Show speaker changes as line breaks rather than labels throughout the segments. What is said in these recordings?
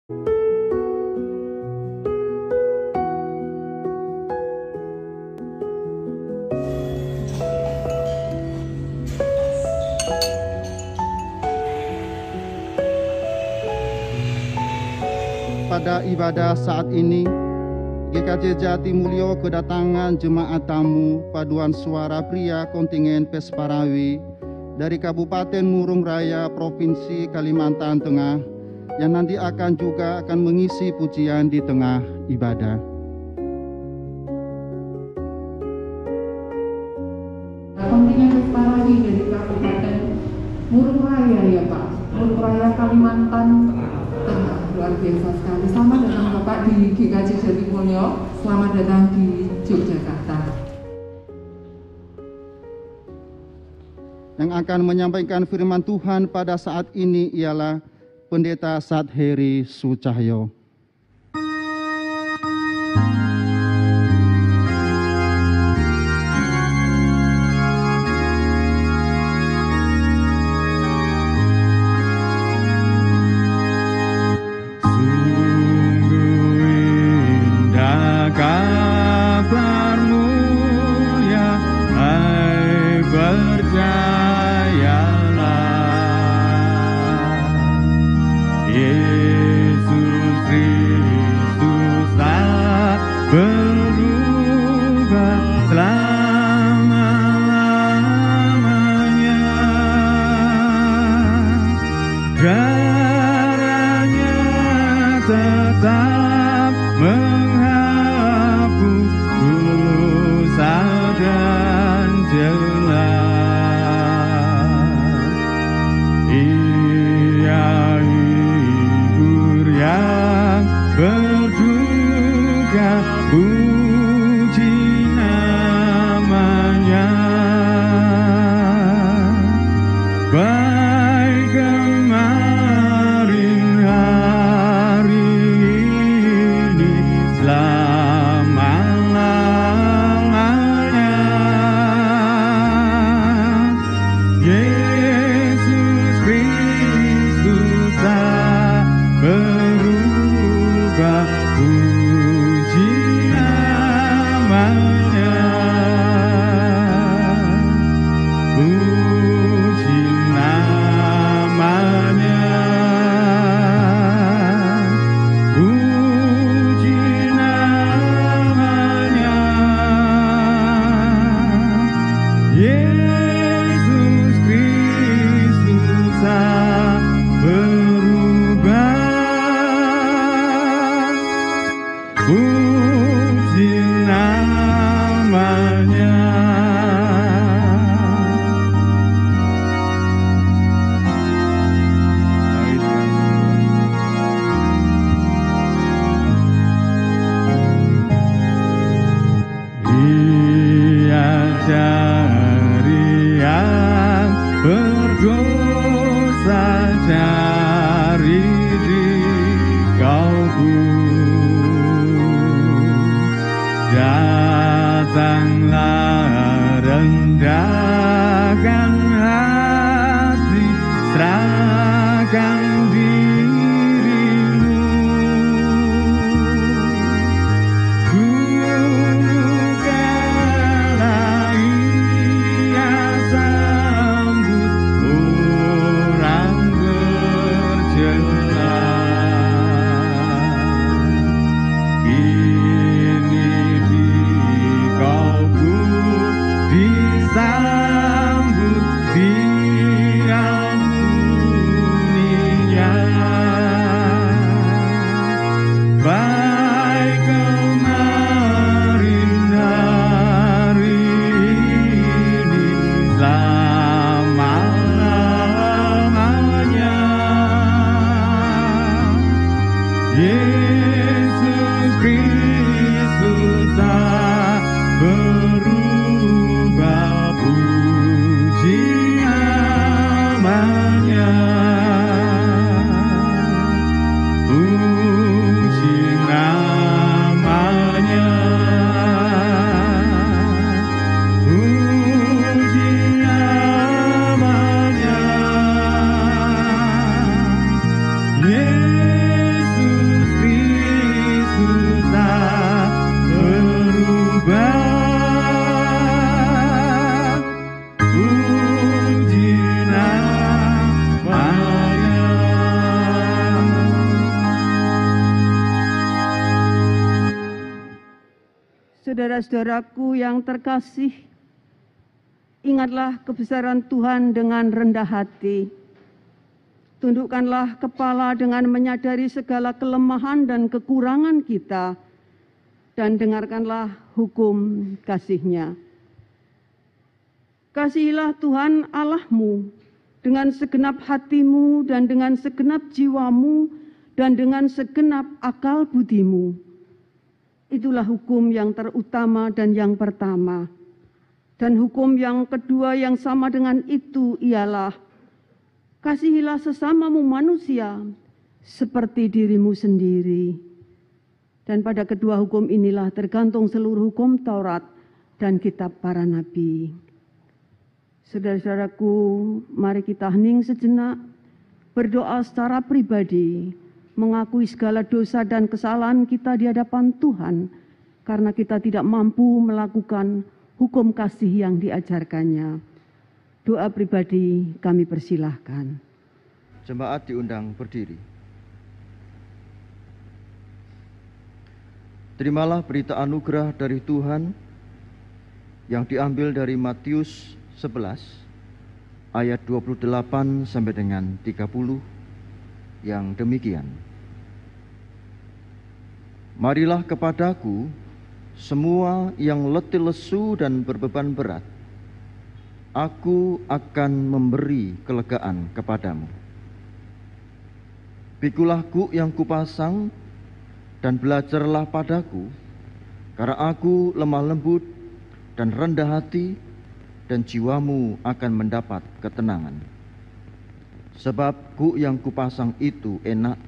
Pada ibadah saat ini, GKJ Jatimulyo kedatangan jemaat tamu paduan suara pria kontingen Pesparawi dari Kabupaten Murung Raya, Provinsi Kalimantan Tengah, yang nanti akan mengisi pujian di tengah ibadah.
Kontingen Pesparawi dari Kabupaten Murung Raya ya Pak, Murung Raya Kalimantan Tengah. Luar biasa sekali. Selamat datang Bapak di GKJ Jatimulyo. Selamat datang di Yogyakarta.
Yang akan menyampaikan firman Tuhan pada saat ini ialah Pendeta Sadheri Sucahyo.
Yesus Saudara-saudaraku yang terkasih, ingatlah kebesaran Tuhan dengan rendah hati. Tundukkanlah kepala dengan menyadari segala kelemahan dan kekurangan kita, dan dengarkanlah hukum kasih-Nya. Kasihilah Tuhan Allahmu dengan segenap hatimu dan dengan segenap jiwamu dan dengan segenap akal budimu. Itulah hukum yang terutama dan yang pertama. Dan hukum yang kedua yang sama dengan itu ialah, kasihilah sesamamu manusia seperti dirimu sendiri. Dan pada kedua hukum inilah tergantung seluruh hukum Taurat dan kitab para nabi. Saudara-saudaraku, mari kita hening sejenak, berdoa secara pribadi, mengakui segala dosa dan kesalahan kita di hadapan Tuhan, karena kita tidak mampu melakukan hukum kasih yang diajarkannya. Doa pribadi kami persilahkan.
Jemaat diundang berdiri. Terimalah berita anugerah dari Tuhan yang diambil dari Matius 11 ayat 28 sampai dengan 30 yang demikian. Marilah kepadaku semua yang letih lesu dan berbeban berat, aku akan memberi kelegaan kepadamu. Pikulah kuk yang kupasang dan belajarlah padaku, karena aku lemah lembut dan rendah hati, dan jiwamu akan mendapat ketenangan. Sebab kuk yang kupasang itu enak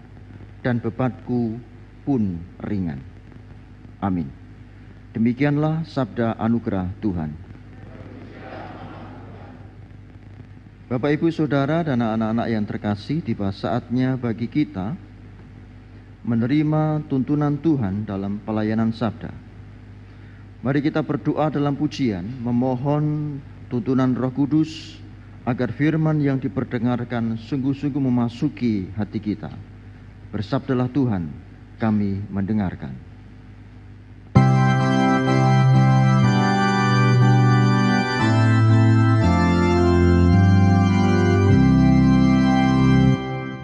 dan bebanku pun ringan. Amin. Demikianlah sabda anugerah Tuhan. Bapak, Ibu, Saudara, dan anak-anak yang terkasih, tiba saatnya bagi kita menerima tuntunan Tuhan dalam pelayanan sabda. Mari kita berdoa dalam pujian, memohon tuntunan Roh Kudus agar firman yang diperdengarkan sungguh-sungguh memasuki hati kita. Bersabdalah Tuhan, kami mendengarkan.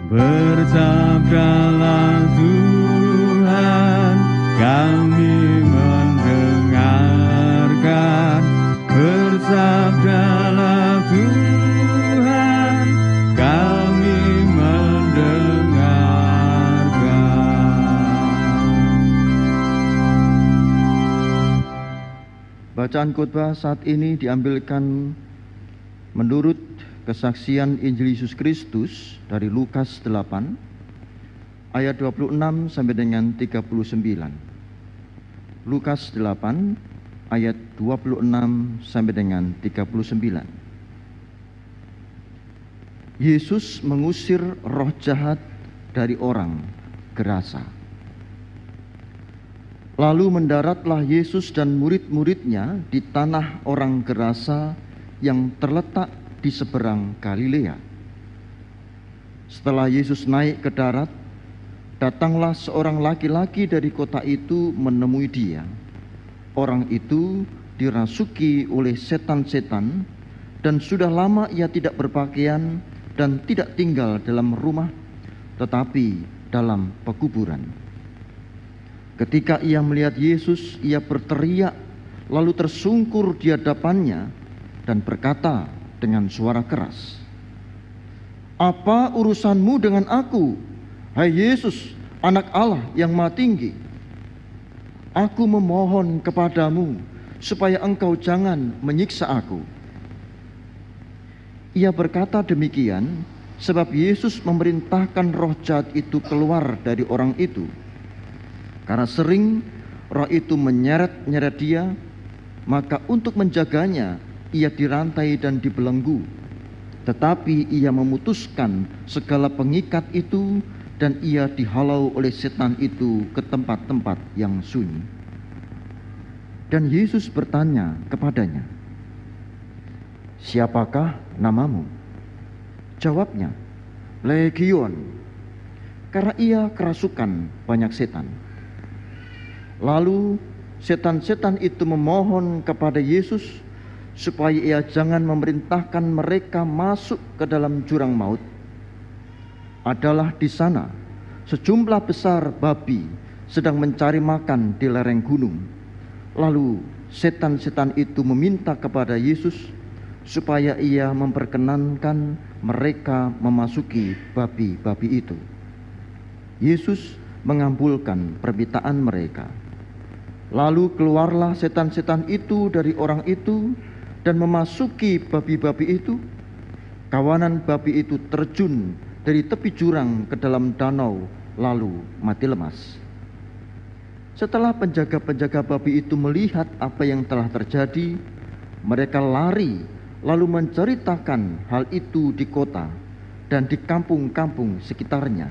Bersabdalah Tuhan, kami mendengarkan. Bersabdalah Tuhan, kami mendengarkan.
Bacaan khotbah saat ini diambilkan menurut kesaksian Injil Yesus Kristus dari Lukas 8 ayat 26 sampai dengan 39. Lukas 8 ayat 26 sampai dengan 39. Yesus mengusir roh jahat dari orang Gerasa. Lalu mendaratlah Yesus dan murid-muridnya di tanah orang Gerasa yang terletak di seberang Galilea. Setelah Yesus naik ke darat, datanglah seorang laki-laki dari kota itu menemui dia. Orang itu dirasuki oleh setan-setan, dan sudah lama ia tidak berpakaian dan tidak tinggal dalam rumah, tetapi dalam pekuburan. Ketika ia melihat Yesus, ia berteriak, lalu tersungkur di hadapannya dan berkata dengan suara keras, "Apa urusanmu dengan aku, hai Yesus, Anak Allah yang Maha Tinggi? Aku memohon kepadamu supaya engkau jangan menyiksa aku." Ia berkata demikian sebab Yesus memerintahkan roh jahat itu keluar dari orang itu. Karena sering roh itu menyeret-nyeret dia, maka untuk menjaganya ia dirantai dan dibelenggu. Tetapi ia memutuskan segala pengikat itu, dan ia dihalau oleh setan itu ke tempat-tempat yang sunyi. Dan Yesus bertanya kepadanya, "Siapakah namamu?" Jawabnya, "Legion," karena ia kerasukan banyak setan. Lalu
setan-setan itu memohon kepada Yesus supaya ia jangan memerintahkan mereka masuk ke dalam jurang maut, adalah di sana sejumlah besar babi sedang mencari makan di lereng gunung. Lalu setan-setan itu meminta kepada Yesus supaya ia memperkenankan mereka memasuki babi-babi itu. Yesus mengabulkan permintaan mereka. Lalu keluarlah setan-setan itu dari orang itu dan memasuki babi-babi itu. Kawanan babi itu terjun dari tepi jurang ke dalam danau, lalu mati lemas. Setelah penjaga-penjaga babi itu melihat apa yang telah terjadi, mereka lari lalu menceritakan hal itu di kota dan di kampung-kampung sekitarnya.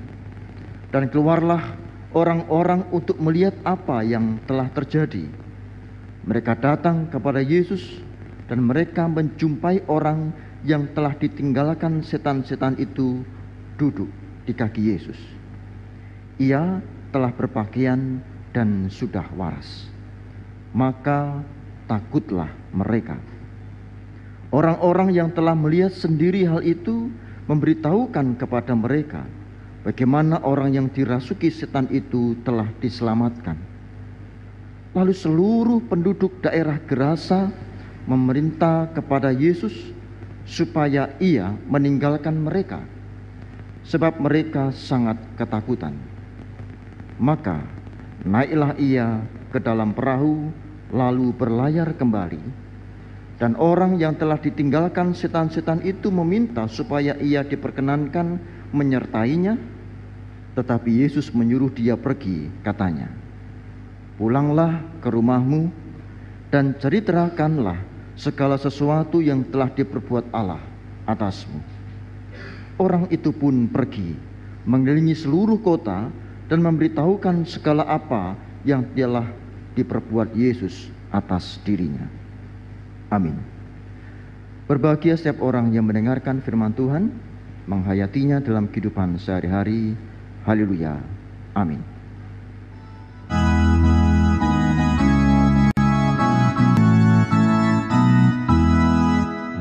Dan keluarlah orang-orang untuk melihat apa yang telah terjadi. Mereka datang kepada Yesus dan mereka menjumpai orang yang telah ditinggalkan setan-setan itu duduk di kaki Yesus. Ia telah berpakaian dan sudah waras. Maka takutlah mereka. Orang-orang yang telah melihat sendiri hal itu memberitahukan kepada mereka bagaimana orang yang dirasuki setan itu telah diselamatkan. Lalu seluruh penduduk daerah Gerasa memerintah kepada Yesus supaya ia meninggalkan mereka, sebab mereka sangat ketakutan. Maka naiklah ia ke dalam perahu lalu berlayar kembali. Dan orang yang telah ditinggalkan setan-setan itu meminta supaya ia diperkenankan menyertainya. Tetapi Yesus menyuruh dia pergi, katanya, "Pulanglah ke rumahmu dan ceritakanlah segala sesuatu yang telah diperbuat Allah atasmu." Orang itu pun pergi, mengelilingi seluruh kota dan memberitahukan segala apa yang telah diperbuat Yesus atas dirinya. Amin. Berbahagia setiap orang yang mendengarkan firman Tuhan, menghayatinya dalam kehidupan sehari-hari. Haleluya. Amin.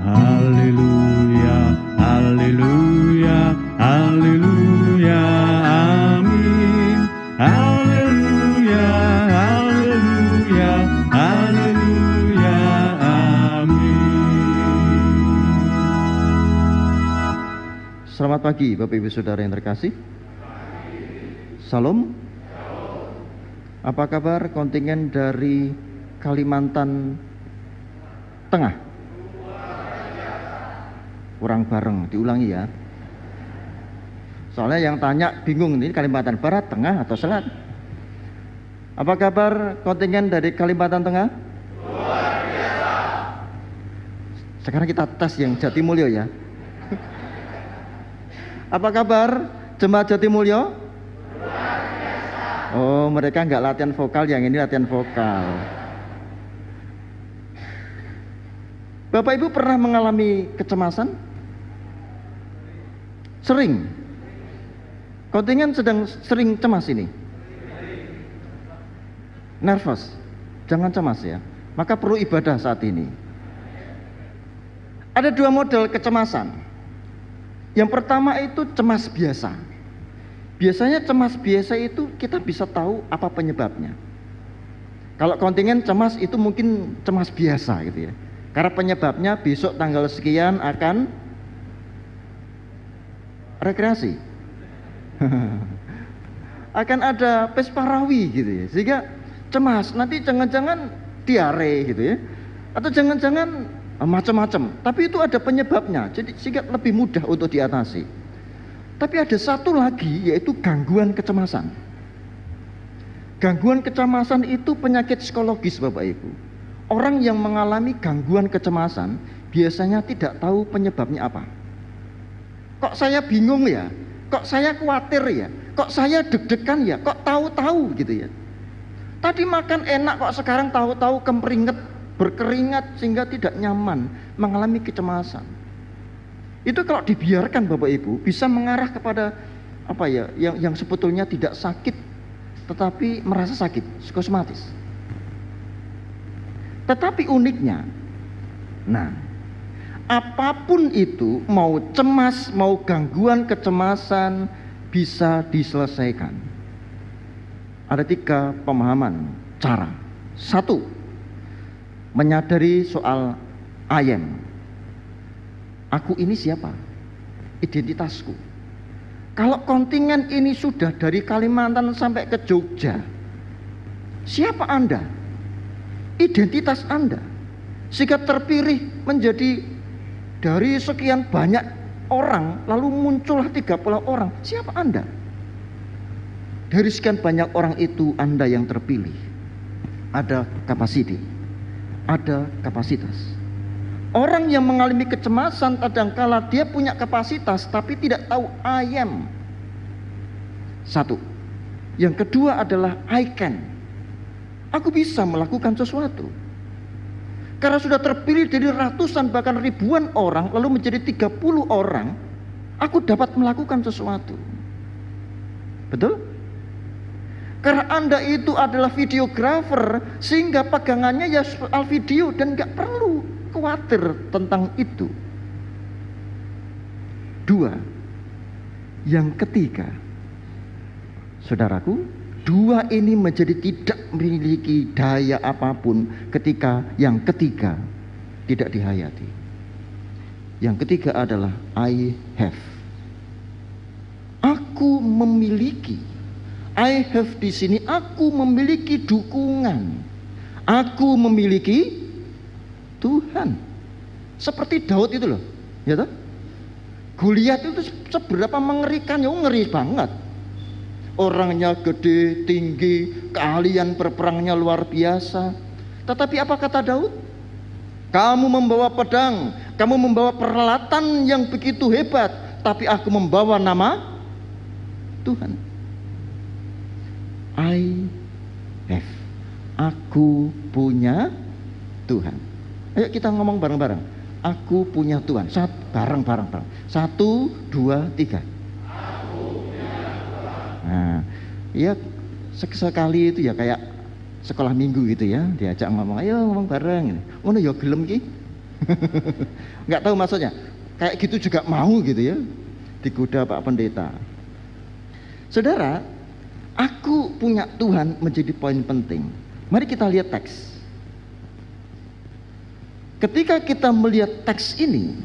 Haleluya, haleluya, haleluya, amin. Haleluya, haleluya, haleluya, amin.
Selamat pagi Bapak Ibu Saudara yang terkasih. Salam. Apa kabar kontingen dari Kalimantan Tengah? Kurang bareng, diulangi ya. Soalnya yang tanya bingung, ini Kalimantan Barat, Tengah, atau Selatan? Apa kabar kontingen dari Kalimantan Tengah? Luar biasa. Sekarang kita tes yang Jatimulyo ya. Apa kabar jemaat Jatimulyo? Oh, mereka nggak latihan vokal, yang ini latihan vokal. Bapak Ibu pernah mengalami kecemasan? Sering. Kontingen sedang sering cemas ini. Nervous. Jangan cemas ya. Maka perlu ibadah saat ini. Ada dua model kecemasan. Yang pertama itu cemas biasa. Biasanya cemas biasa itu kita bisa tahu apa penyebabnya. Kalau kontingen cemas itu mungkin cemas biasa gitu ya. Karena penyebabnya besok tanggal sekian akan rekreasi. Akan ada pesta rawi gitu ya. Sehingga cemas, nanti jangan-jangan diare gitu ya. Atau jangan-jangan macam-macam. Tapi itu ada penyebabnya. Jadi sehingga lebih mudah untuk diatasi. Tapi ada satu lagi, yaitu gangguan kecemasan. Gangguan kecemasan itu penyakit psikologis Bapak Ibu. Orang yang mengalami gangguan kecemasan biasanya tidak tahu penyebabnya apa. Kok saya bingung ya? Kok saya khawatir ya? Kok saya deg-degan ya? Kok tahu-tahu gitu ya? Tadi makan enak kok sekarang tahu-tahu kemeringet, berkeringat sehingga tidak nyaman, mengalami kecemasan. Itu kalau dibiarkan Bapak Ibu bisa mengarah kepada apa ya, yang sebetulnya tidak sakit tetapi merasa sakit, psikosomatis. Tetapi uniknya, nah, apapun itu, mau cemas, mau gangguan kecemasan, bisa diselesaikan. Ada 3 pemahaman cara. 1, menyadari soal I am. Aku ini siapa? Identitasku. Kalau kontingen ini sudah dari Kalimantan sampai ke Jogja, siapa Anda? Identitas Anda. Sehingga terpilih menjadi dari sekian banyak orang, lalu muncullah 30 orang. Siapa Anda? Dari sekian banyak orang itu Anda yang terpilih. Ada kapasiti, ada kapasitas. Orang yang mengalami kecemasan kadangkala dia punya kapasitas tapi tidak tahu I am. 1. Yang kedua adalah I can. Aku bisa melakukan sesuatu. Karena sudah terpilih dari ratusan bahkan ribuan orang lalu menjadi 30 orang, aku dapat melakukan sesuatu. Betul? Karena Anda itu adalah videografer, sehingga pegangannya ya soal video dan gak perlu khawatir tentang itu. 2. Yang ketiga, saudaraku, 2 ini menjadi tidak memiliki daya apapun ketika yang ketiga tidak dihayati. Yang ketiga adalah I have. Aku memiliki. I have di sini aku memiliki dukungan. Aku memiliki Tuhan. Seperti Daud itu loh, ya toh? Goliat itu seberapa mengerikan, ya ngeri banget. Orangnya gede, tinggi, keahlian berperangnya luar biasa. Tetapi apa kata Daud? Kamu membawa pedang, kamu membawa peralatan yang begitu hebat, tapi aku membawa nama Tuhan. I have. Aku punya Tuhan. Ayo kita ngomong bareng-bareng. Aku punya Tuhan. Bareng-bareng. 1, 2, 3. Nah, ya sekali itu ya kayak sekolah minggu gitu ya, diajak ngomong, ayo ngomong bareng. Ngono ya gelem ki. Enggak tahu maksudnya. Kayak gitu juga mau gitu ya. Digoda Pak Pendeta. Saudara, aku punya Tuhan menjadi poin penting. Mari kita lihat teks. Ketika kita melihat teks ini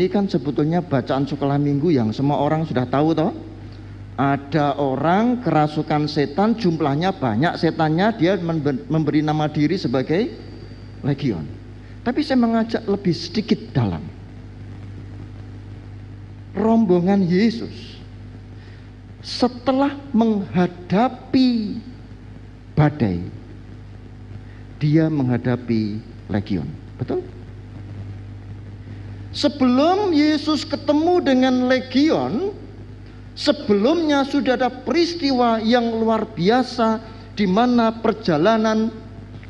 kan sebetulnya bacaan sekolah minggu yang semua orang sudah tahu toh. Ada orang kerasukan setan, jumlahnya banyak setannya, dia memberi nama diri sebagai legion. Tapi saya mengajak lebih sedikit dalam. Rombongan Yesus setelah menghadapi badai, dia menghadapi legion. Betul? Sebelum Yesus ketemu dengan legion, sebelumnya sudah ada peristiwa yang luar biasa di mana perjalanan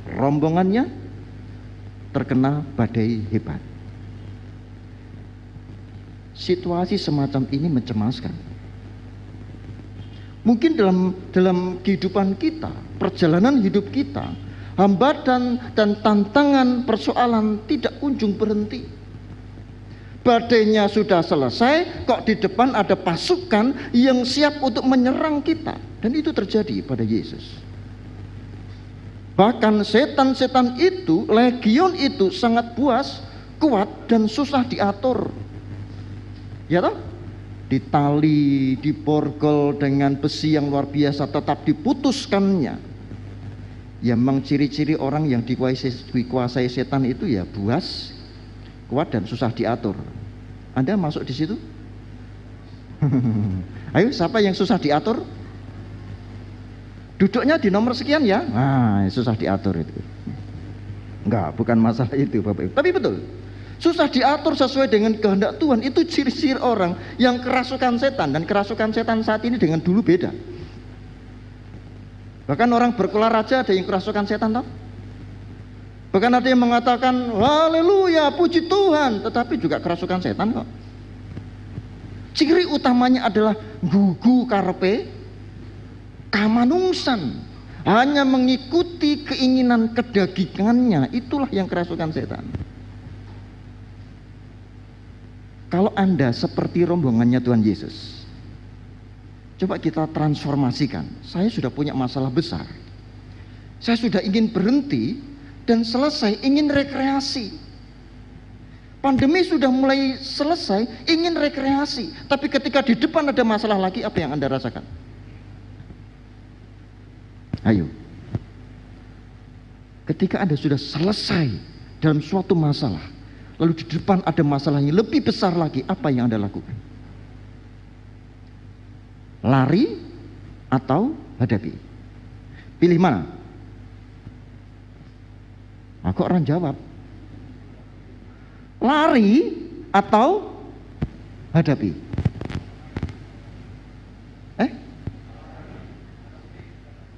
rombongannya terkena badai hebat. Situasi semacam ini mencemaskan. Mungkin dalam kehidupan kita, perjalanan hidup kita, hambatan dan tantangan persoalan tidak kunjung berhenti. Badainya sudah selesai, kok di depan ada pasukan yang siap untuk menyerang kita. Dan itu terjadi pada Yesus. Bahkan setan-setan itu, legion itu sangat buas, kuat dan susah diatur. Ya toh? Ditali, diborgol dengan besi yang luar biasa, tetap diputuskannya. Ya memang ciri-ciri orang yang dikuasai setan itu ya buas, kuat dan susah diatur. Anda masuk di situ? Ayo, siapa yang susah diatur? Duduknya di nomor sekian ya. Nah, susah diatur itu. Enggak, bukan masalah itu Bapak Ibu. Tapi betul. Susah diatur sesuai dengan kehendak Tuhan. Itu ciri-ciri orang yang kerasukan setan. Dan kerasukan setan saat ini dengan dulu beda. Bahkan orang berkelar raja ada yang kerasukan setan toh? Bahkan ada yang mengatakan haleluya, puji Tuhan, tetapi juga kerasukan setan kok. Ciri utamanya adalah gugu karpe kamanungsan, hanya mengikuti keinginan kedagingannya, itulah yang kerasukan setan. Kalau Anda seperti rombongannya Tuhan Yesus, coba kita transformasikan. Saya sudah punya masalah besar, saya sudah ingin berhenti dan selesai, ingin rekreasi. Pandemi sudah mulai selesai, ingin rekreasi. Tapi ketika di depan ada masalah lagi, apa yang Anda rasakan? Ayo. Ketika Anda sudah selesai dalam suatu masalah, lalu di depan ada masalah yang lebih besar lagi, apa yang Anda lakukan? Lari atau hadapi? Pilih mana? Kok orang jawab? Lari atau hadapi?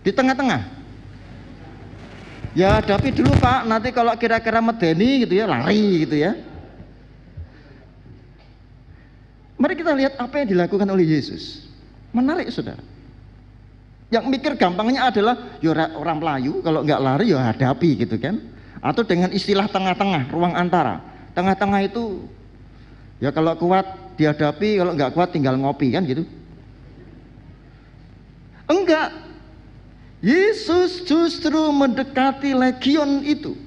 Di tengah-tengah. Ya hadapi dulu Pak, nanti kalau kira-kira medeni gitu ya, lari gitu ya. Mari kita lihat apa yang dilakukan oleh Yesus. Menarik saudara. Yang mikir gampangnya adalah ya orang Melayu kalau nggak lari ya hadapi gitu kan. Atau dengan istilah tengah-tengah, ruang antara. Tengah-tengah itu ya kalau kuat dihadapi, kalau nggak kuat tinggal ngopi kan gitu. Enggak. Yesus justru mendekati legion itu.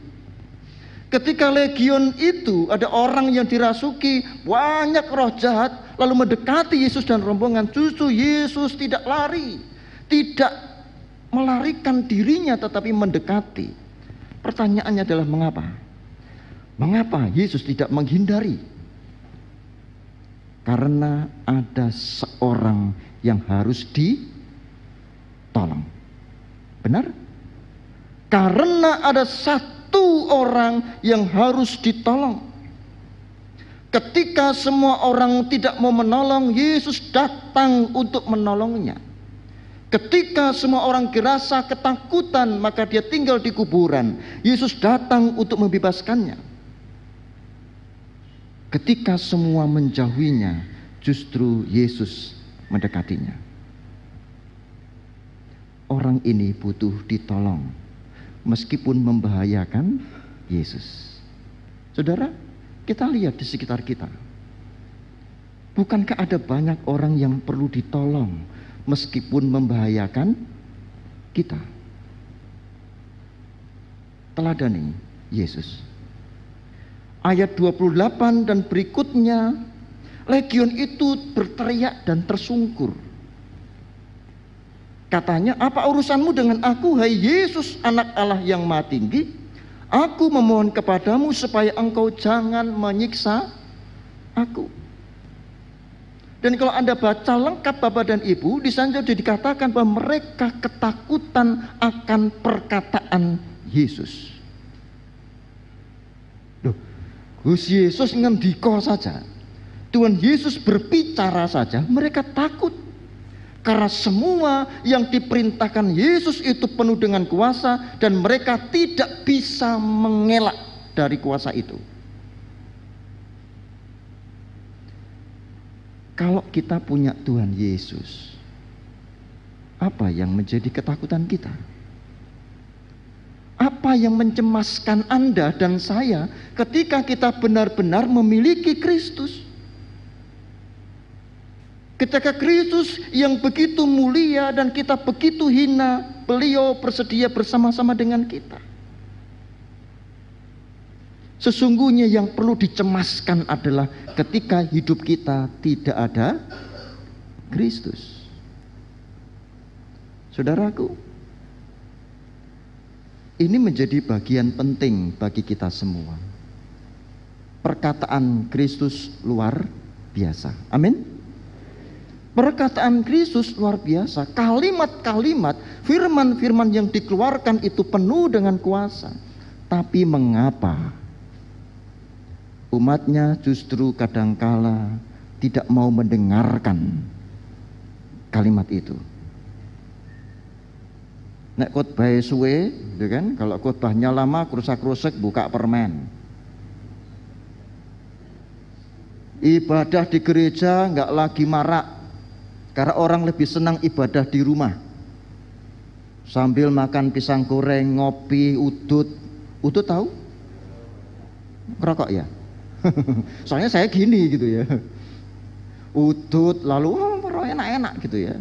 Ketika legion itu ada orang yang dirasuki banyak roh jahat, lalu mendekati Yesus dan rombongan, justru Yesus tidak lari, tidak melarikan dirinya, tetapi mendekati. Pertanyaannya adalah mengapa? Mengapa Yesus tidak menghindari? Karena ada seorang yang harus ditolong. Benar? Karena ada satu orang yang harus ditolong. Ketika semua orang tidak mau menolong, Yesus datang untuk menolongnya. Ketika semua orang gerasa ketakutan, maka dia tinggal di kuburan. Yesus datang untuk membebaskannya. Ketika semua menjauhinya, justru Yesus mendekatinya. Orang ini butuh ditolong, meskipun membahayakan Yesus. Saudara, kita lihat di sekitar kita. Bukankah ada banyak orang yang perlu ditolong, meskipun membahayakan kita? Teladani Yesus. Ayat 28 dan berikutnya, legion itu berteriak dan tersungkur. Katanya, apa urusanmu dengan aku, hai Yesus, anak Allah yang Maha Tinggi? Aku memohon kepadamu supaya engkau jangan menyiksa aku. Dan kalau Anda baca lengkap Bapak dan Ibu, di sana sudah dikatakan bahwa mereka ketakutan akan perkataan Yesus. Loh, Gus Yesus ngendiko saja, Tuhan Yesus berbicara saja, mereka takut. Karena semua yang diperintahkan Yesus itu penuh dengan kuasa, dan mereka tidak bisa mengelak dari kuasa itu. Kalau kita punya Tuhan Yesus, apa yang menjadi ketakutan kita? Apa yang mencemaskan Anda dan saya ketika kita benar-benar memiliki Kristus? Ketika Kristus yang begitu mulia dan kita begitu hina, beliau bersedia bersama-sama dengan kita. Sesungguhnya yang perlu dicemaskan adalah ketika hidup kita tidak ada Kristus. Saudaraku, ini menjadi bagian penting bagi kita semua. Perkataan Kristus luar biasa. Amin. Perkataan Kristus luar biasa. Kalimat-kalimat, firman-firman yang dikeluarkan itu penuh dengan kuasa. Tapi mengapa umatnya justru kadangkala tidak mau mendengarkan kalimat itu? Nek khotbah suwe, gitu kan? Kalau khotbahnya lama, krusak-krusek buka permen. Ibadah di gereja nggak lagi marak, karena orang lebih senang ibadah di rumah. Sambil makan pisang goreng, ngopi, udut. Udut tahu? Ngerokok ya? Soalnya saya gini gitu ya. Udut lalu enak-enak gitu ya.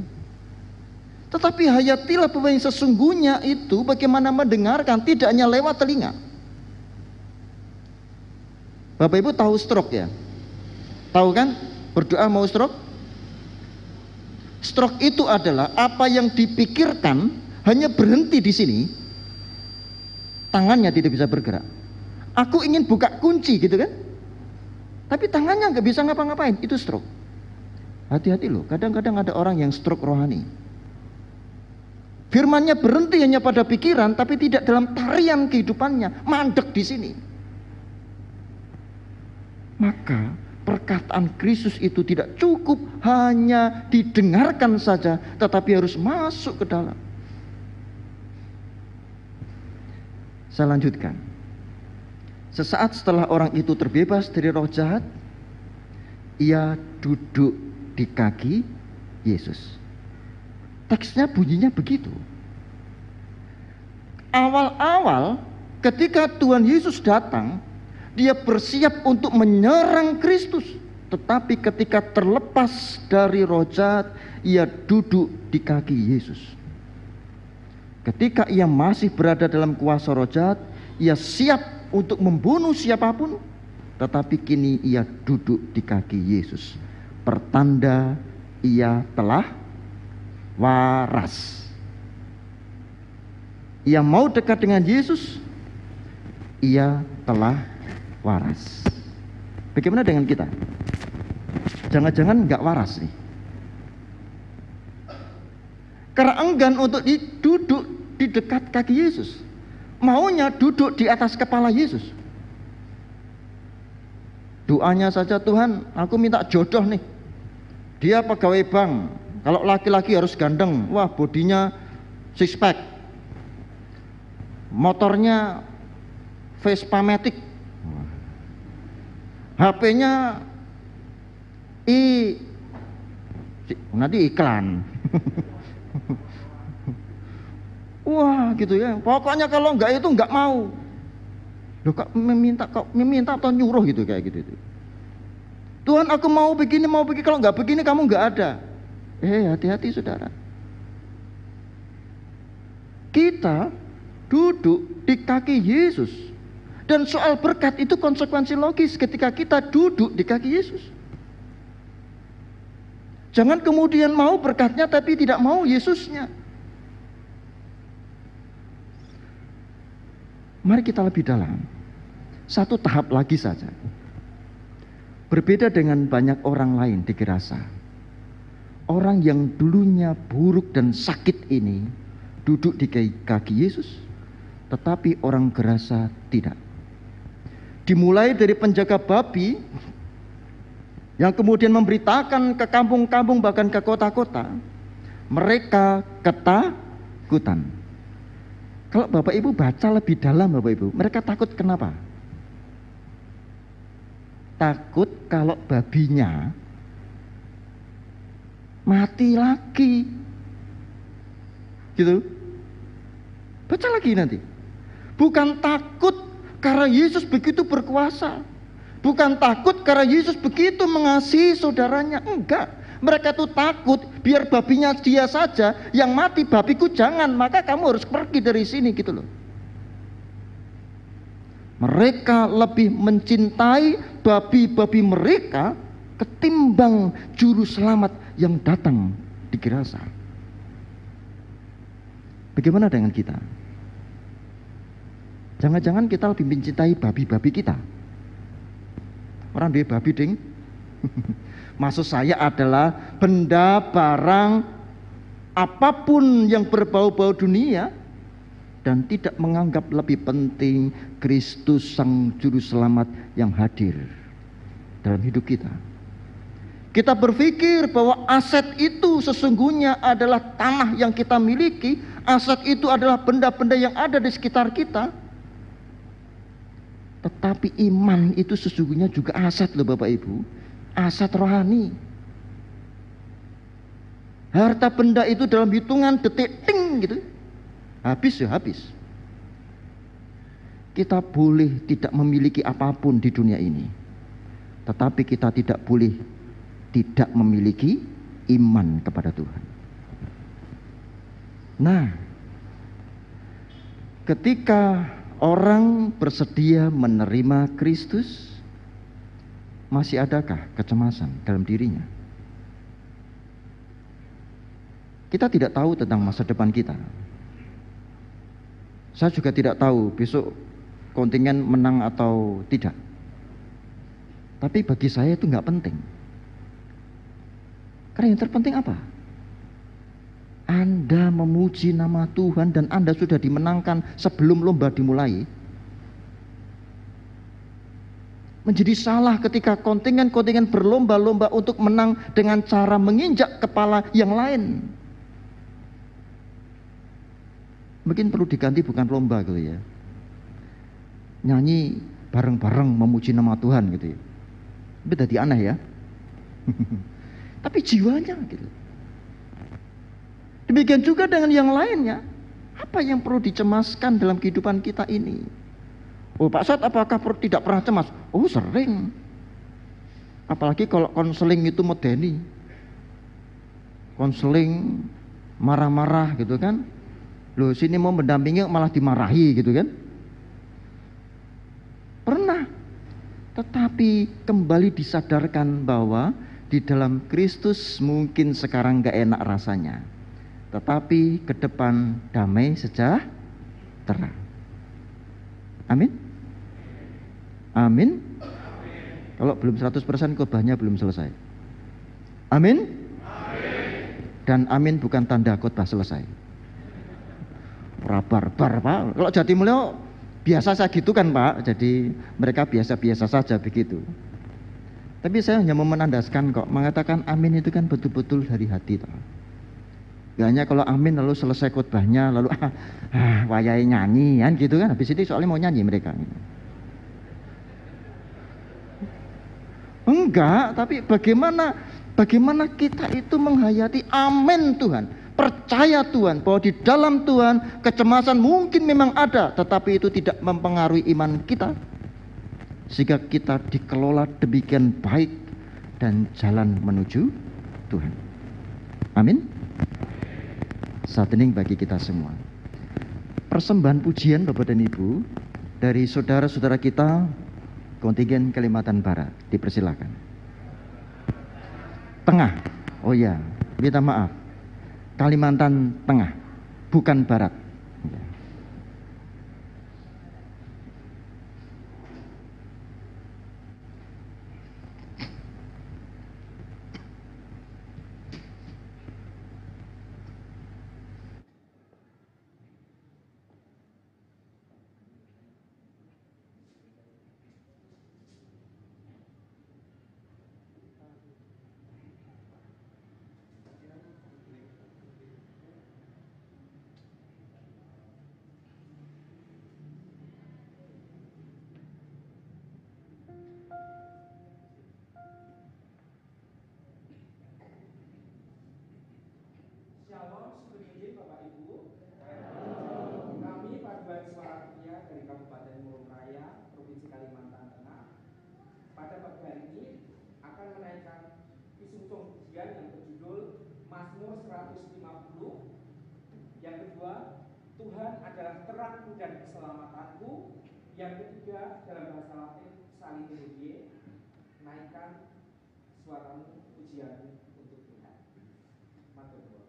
Tetapi hayatilah bahwa yang sesungguhnya itu bagaimana mendengarkan tidak hanya lewat telinga. Bapak Ibu tahu stroke ya? Tahu kan? Berdoa mau stroke? Stroke itu adalah apa yang dipikirkan hanya berhenti di sini. Tangannya tidak bisa bergerak. Aku ingin buka kunci gitu kan? Tapi tangannya nggak bisa ngapa-ngapain, itu stroke. Hati-hati loh, kadang-kadang ada orang yang stroke rohani. Firmannya berhenti hanya pada pikiran, tapi tidak dalam tarian kehidupannya, mandek di sini. Maka perkataan Kristus itu tidak cukup hanya didengarkan saja, tetapi harus masuk ke dalam. Saya lanjutkan. Sesaat setelah orang itu terbebas dari roh jahat, ia duduk di kaki Yesus. Teksnya bunyinya begitu. Awal-awal ketika Tuhan Yesus datang, dia bersiap untuk menyerang Kristus. Tetapi ketika terlepas dari roh jahat, ia duduk di kaki Yesus. Ketika ia masih berada dalam kuasa roh jahat, ia siap untuk membunuh siapapun. Tetapi kini ia duduk di kaki Yesus. Pertanda ia telah waras. Ia mau dekat dengan Yesus, ia telah waras. Bagaimana dengan kita? Jangan-jangan nggak waras nih. Karena enggan untuk duduk di dekat kaki Yesus, maunya duduk di atas kepala Yesus. Doanya saja, Tuhan, aku minta jodoh nih. Dia pegawai bank. Kalau laki-laki harus ganteng. Wah, bodinya six pack. Motornya Vespa Matic. HP-nya nanti iklan. Wah, gitu ya. Pokoknya kalau enggak itu enggak mau. Loh, kok meminta atau nyuruh gitu kayak gitu. Tuhan, aku mau begini, kalau enggak begini kamu enggak ada. Hati-hati saudara. Kita duduk di kaki Yesus. Dan soal berkat itu konsekuensi logis ketika kita duduk di kaki Yesus. Jangan kemudian mau berkatnya tapi tidak mau Yesusnya. Mari kita lebih dalam. Satu tahap lagi saja. Berbeda dengan banyak orang lain di Gerasa. Orang yang dulunya buruk dan sakit ini duduk di kaki Yesus, tetapi orang Gerasa tidak. Dimulai dari penjaga babi yang kemudian memberitakan ke kampung-kampung bahkan ke kota-kota, mereka ketakutan. Kalau Bapak Ibu baca lebih dalam Bapak Ibu, mereka takut kenapa? Takut kalau babinya mati lagi. Gitu. Baca lagi nanti. Bukan takut karena Yesus begitu berkuasa. Bukan takut karena Yesus begitu mengasihi saudaranya. Enggak. Mereka tuh takut biar babinya dia saja yang mati, babiku jangan, maka kamu harus pergi dari sini gitu loh. Mereka lebih mencintai babi-babi mereka ketimbang juru selamat yang datang di Gerasa. Bagaimana dengan kita? Jangan-jangan kita lebih mencintai babi-babi kita. Orang dia babi ding. Maksud saya adalah benda barang apapun yang berbau-bau dunia dan tidak menganggap lebih penting Kristus Sang Juru Selamat yang hadir dalam hidup kita. Kita berpikir bahwa aset itu sesungguhnya adalah tanah yang kita miliki, aset itu adalah benda-benda yang ada di sekitar kita. Tetapi iman itu sesungguhnya juga aset loh Bapak Ibu, aset rohani. Harta benda itu dalam hitungan detik ting gitu habis ya habis. Kita boleh tidak memiliki apapun di dunia ini, tetapi kita tidak boleh tidak memiliki iman kepada Tuhan. Nah, ketika orang bersedia menerima Kristus, masih adakah kecemasan dalam dirinya? Kita tidak tahu tentang masa depan kita. Saya juga tidak tahu besok kontingen menang atau tidak. Tapi bagi saya itu nggak penting. Karena yang terpenting apa? Anda memuji nama Tuhan dan Anda sudah dimenangkan sebelum lomba dimulai. Menjadi salah ketika kontingen-kontingen berlomba-lomba untuk menang dengan cara menginjak kepala yang lain. Mungkin perlu diganti bukan lomba gitu ya. Nyanyi bareng-bareng memuji nama Tuhan gitu ya. Itu jadi aneh ya. Tapi jiwanya gitu. Demikian juga dengan yang lainnya. Apa yang perlu dicemaskan dalam kehidupan kita ini? Oh Pak Sat, apakah tidak pernah cemas? Oh sering. Apalagi kalau konseling itu medeni. Konseling marah-marah gitu kan. Loh sini mau mendampingi malah dimarahi gitu kan. Pernah. Tetapi kembali disadarkan bahwa di dalam Kristus mungkin sekarang gak enak rasanya, tetapi ke depan damai sejahtera. Amin. Amin. Kalau belum 100% khotbahnya belum selesai. Amin. Dan amin bukan tanda khotbah selesai. Barbar Pak. Kalau Jatimulyo biasa saya gitu kan Pak, jadi mereka biasa-biasa saja begitu. Tapi saya hanya mau menandaskan kok, mengatakan amin itu kan betul-betul dari hati toh. Gak hanya kalau amin lalu selesai khotbahnya lalu wayai nyanyi kan gitu kan, habis itu soalnya mau nyanyi mereka. Enggak, tapi bagaimana kita itu menghayati amin Tuhan. Percaya Tuhan bahwa di dalam Tuhan kecemasan mungkin memang ada, tetapi itu tidak mempengaruhi iman kita, sehingga kita dikelola demikian baik dan jalan menuju Tuhan. Amin. Saat ini bagi kita semua persembahan pujian Bapak dan Ibu dari saudara-saudara kita kontingen Kalimantan Barat, dipersilakan. Tengah, oh ya, minta maaf, Kalimantan Tengah, bukan Barat.
Shalom, sebelumnya Bapak Ibu. Kami Paduan Suara Pria dari Kabupaten Murung Raya, Provinsi Kalimantan Tengah, pada pagi hari ini akan menaikkan pisungsung pujian yang berjudul Mazmur 150. Yang kedua, Tuhan adalah terangku dan keselamatanku. Yang ketiga, dalam bahasa Latin Salite, naikkan suaramu pujian untuk Tuhan. Matur nuwun.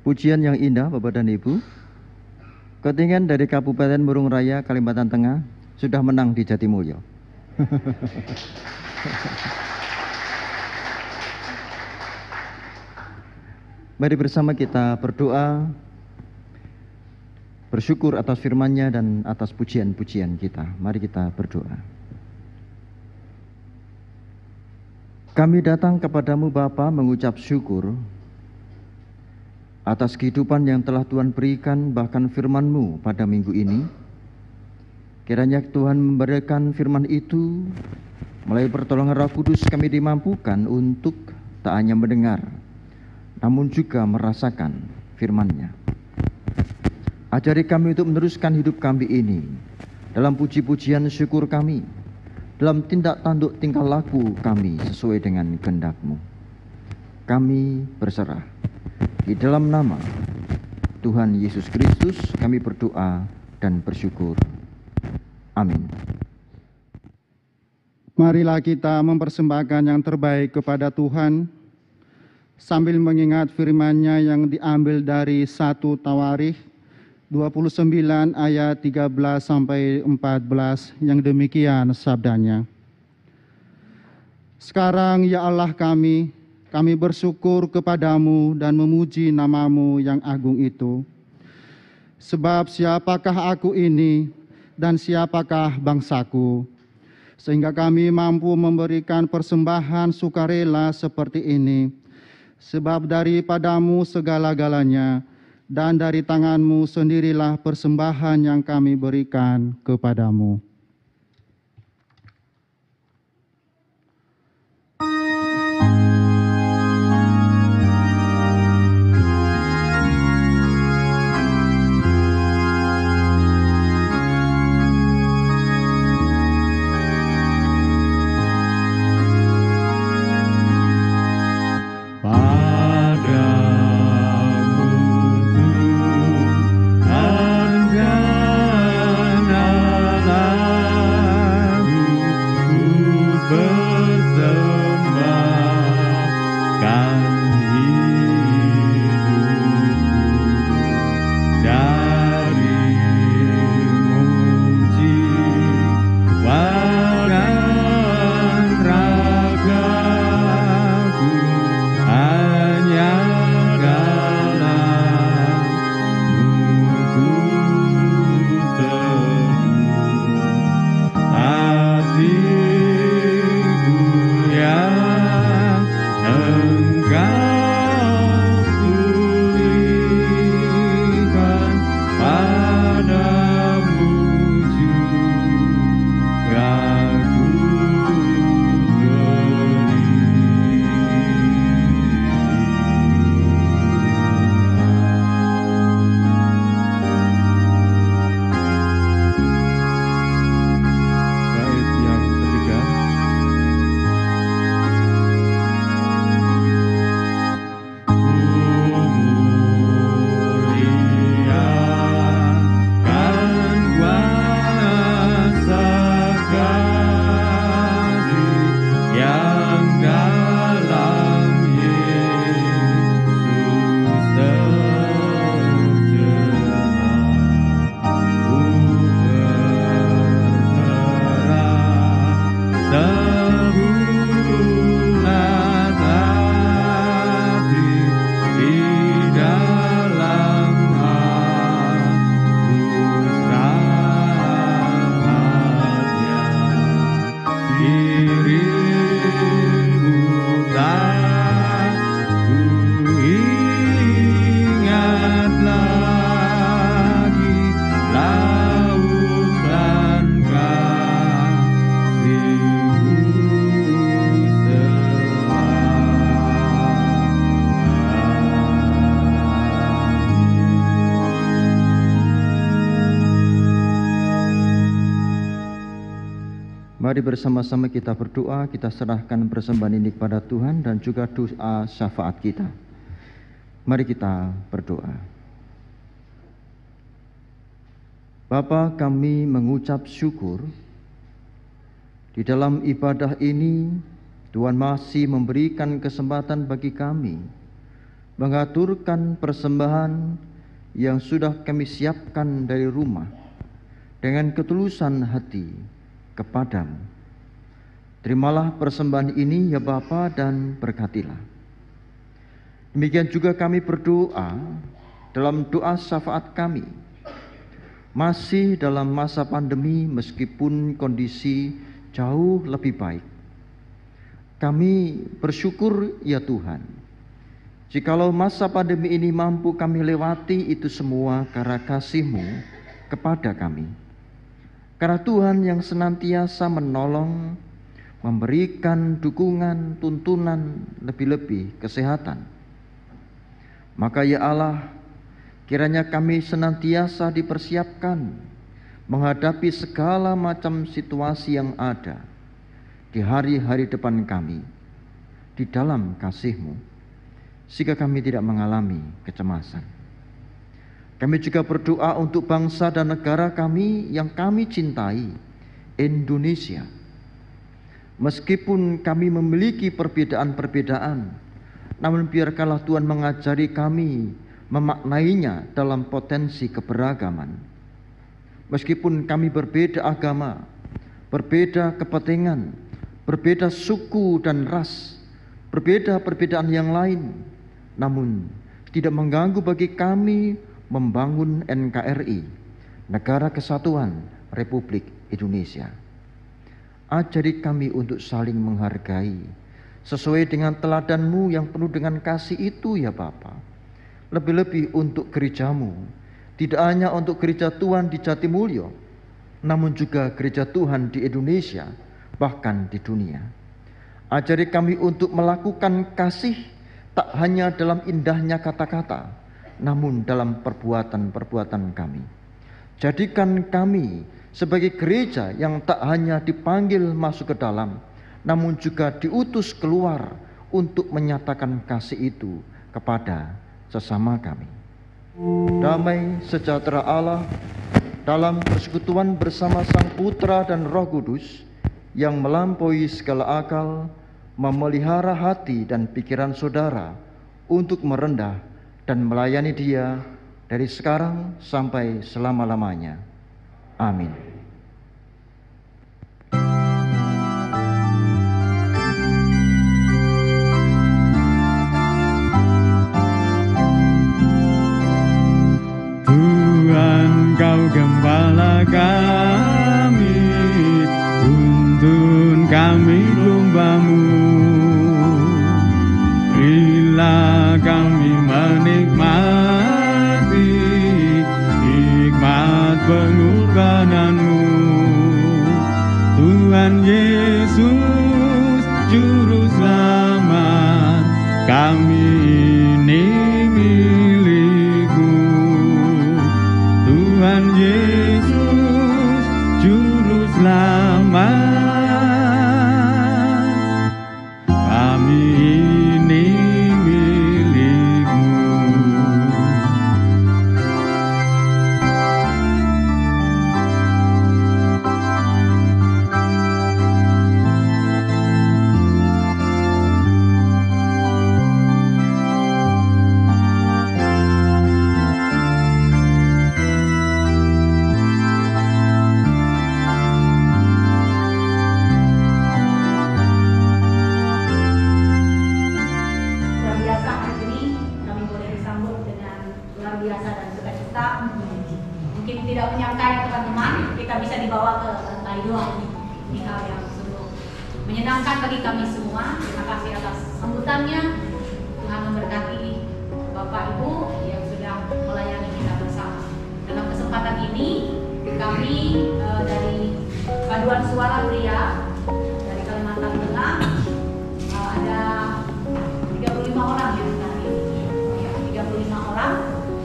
Pujian yang indah Bapak dan Ibu. Kontingen dari Kabupaten Murung Raya, Kalimantan Tengah sudah menang di Jatimulyo. Mari bersama kita berdoa, bersyukur atas firman-Nya dan atas pujian-pujian kita. Mari kita berdoa. Kami datang kepadamu Bapa mengucap syukur atas kehidupan yang telah Tuhan berikan, bahkan firman-Mu pada minggu ini. Kiranya Tuhan memberikan firman itu, melalui pertolongan Roh Kudus kami dimampukan untuk tak hanya mendengar, namun juga merasakan firman-Nya. Ajari kami untuk meneruskan hidup kami ini dalam puji-pujian syukur kami, dalam tindak tanduk tingkah laku kami sesuai dengan kehendak-Mu. Kami berserah. Di dalam nama Tuhan Yesus Kristus kami berdoa dan bersyukur. Amin.
Marilah kita mempersembahkan yang terbaik kepada Tuhan, sambil mengingat firman-Nya yang diambil dari 1 Tawarikh 29 ayat 13 sampai 14 yang demikian sabdanya. Sekarang ya Allah kami bersyukur kepadamu dan memuji nama-Mu yang agung itu. Sebab siapakah aku ini dan siapakah bangsaku, sehingga kami mampu memberikan persembahan sukarela seperti ini. Sebab daripadamu segala-galanya, dan dari tangan-Mu sendirilah persembahan yang kami berikan kepadamu.
Mari bersama-sama kita berdoa, kita serahkan persembahan ini kepada Tuhan dan juga doa syafaat kita. Mari kita berdoa. Bapa, kami mengucap syukur di dalam ibadah ini Tuhan masih memberikan kesempatan bagi kami mengaturkan persembahan yang sudah kami siapkan dari rumah dengan ketulusan hati kepadamu. Terimalah persembahan ini ya Bapa dan berkatilah. Demikian juga kami berdoa dalam doa syafaat kami. Masih dalam masa pandemi meskipun kondisi jauh lebih baik, kami bersyukur ya Tuhan, jikalau masa pandemi ini mampu kami lewati itu semua karena kasih-Mu kepada kami. Karena Tuhan yang senantiasa menolong, memberikan dukungan, tuntunan, lebih-lebih kesehatan. Maka ya Allah, kiranya kami senantiasa dipersiapkan menghadapi segala macam situasi yang ada di hari-hari depan kami di dalam kasih-Mu, sehingga kami tidak mengalami kecemasan. Kami juga berdoa untuk bangsa dan negara kami yang kami cintai, Indonesia. Meskipun kami memiliki perbedaan-perbedaan, namun biarkanlah Tuhan mengajari kami memaknainya dalam potensi keberagaman. Meskipun kami berbeda agama, berbeda kepentingan, berbeda suku dan ras, berbeda perbedaan yang lain, namun tidak mengganggu bagi kami membangun NKRI, Negara Kesatuan Republik Indonesia. Ajari kami untuk saling menghargai sesuai dengan teladan-Mu yang penuh dengan kasih itu ya Bapa. Lebih-lebih untuk gereja-Mu, tidak hanya untuk gereja Tuhan di Jatimulyo, namun juga gereja Tuhan di Indonesia, bahkan di dunia. Ajari kami untuk melakukan kasih tak hanya dalam indahnya kata-kata, namun dalam perbuatan-perbuatan kami. Jadikan kami sebagai gereja yang tak hanya dipanggil masuk ke dalam, namun juga diutus keluar untuk menyatakan kasih itu kepada sesama kami. Damai sejahtera Allah dalam persekutuan bersama Sang Putra dan Roh Kudus yang melampaui segala akal, memelihara hati dan pikiran saudara untuk merendah dan melayani Dia dari sekarang sampai selama-lamanya. Amin.
Tuhan, Kau gembala kami, tuntun kami domba-Mu. Berilah kami menikmati hikmat pengorbanan-Mu. Tuhan Yesus, Juru Selamat, kami ini milik-Mu. Tuhan Yesus, Juru Selamat, kami ini milik-Mu.
Menyenangkan bagi kami semua. Terima kasih atas sambutannya. Tuhan memberkati Bapak Ibu yang sudah melayani kita bersama. Dalam kesempatan ini kami dari Paduan Suara Pria dari Kalimantan Tengah ada 35 orang yang tadi, 35 orang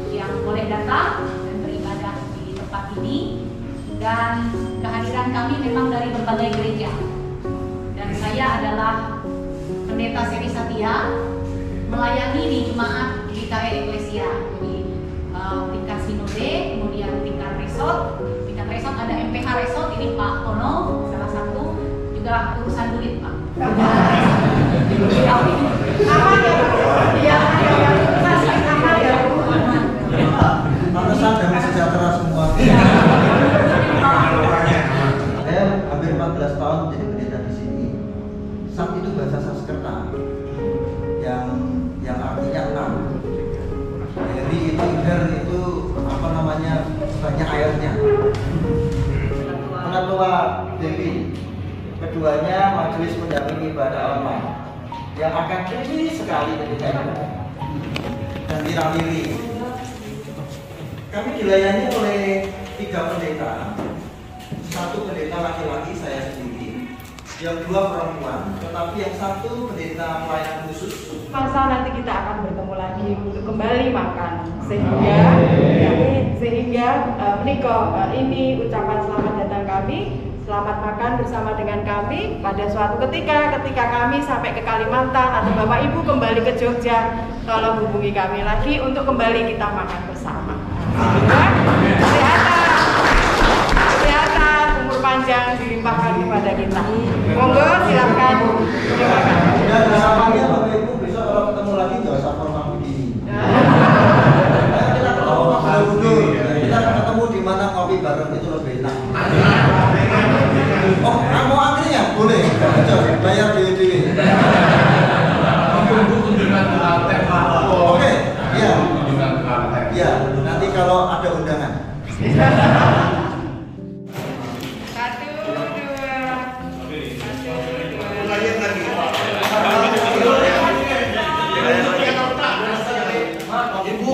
yang boleh datang dan beribadah di tempat ini, dan kehadiran kami memang dari berbagai gereja. Saya adalah Pendeta Seri Satya, melayani di Jemaat GKI Eklesia, jadi tingkat sinode, kemudian tingkat resort ada MPH resort, ini Pak Ono salah satu, juga urusan duit Pak. Aman ya Pak? Iya.
Sanskerta yang artinya 6. Heri itu Iger itu apa namanya, banyak airnya. Penatua Dewi, keduanya majelis pendamping ibadah online yang akan tinggi sekali ketika itu dan dirampiri. Kami dilayani oleh 3 pendeta, 1 pendeta laki-laki saya sendiri, yang 2 perempuan, tetapi yang 1 pendeta pelayanan khusus.
Masa nanti kita akan bertemu lagi untuk kembali makan, sehingga menikah ini ucapan selamat datang kami. Selamat makan bersama dengan kami pada suatu ketika kami sampai ke Kalimantan atau Bapak Ibu kembali ke Jogja, tolong hubungi kami lagi untuk kembali kita makan bersama. Kesehatan, umur panjang dilimpahkan kepada kita. Monggo silakan. Terima kasih.
Dan harapannya Bapak Ibu besok kalau ketemu lagi nggak usah formal begini. Kita ketemu kita akan ketemu di mana kopi bareng itu lebih enak. Oh, kamu antrinya? Boleh. Bayar dewe-dewe. Oke, iya. Iya, nanti kalau ada undangan.
1, 2.
Ibu.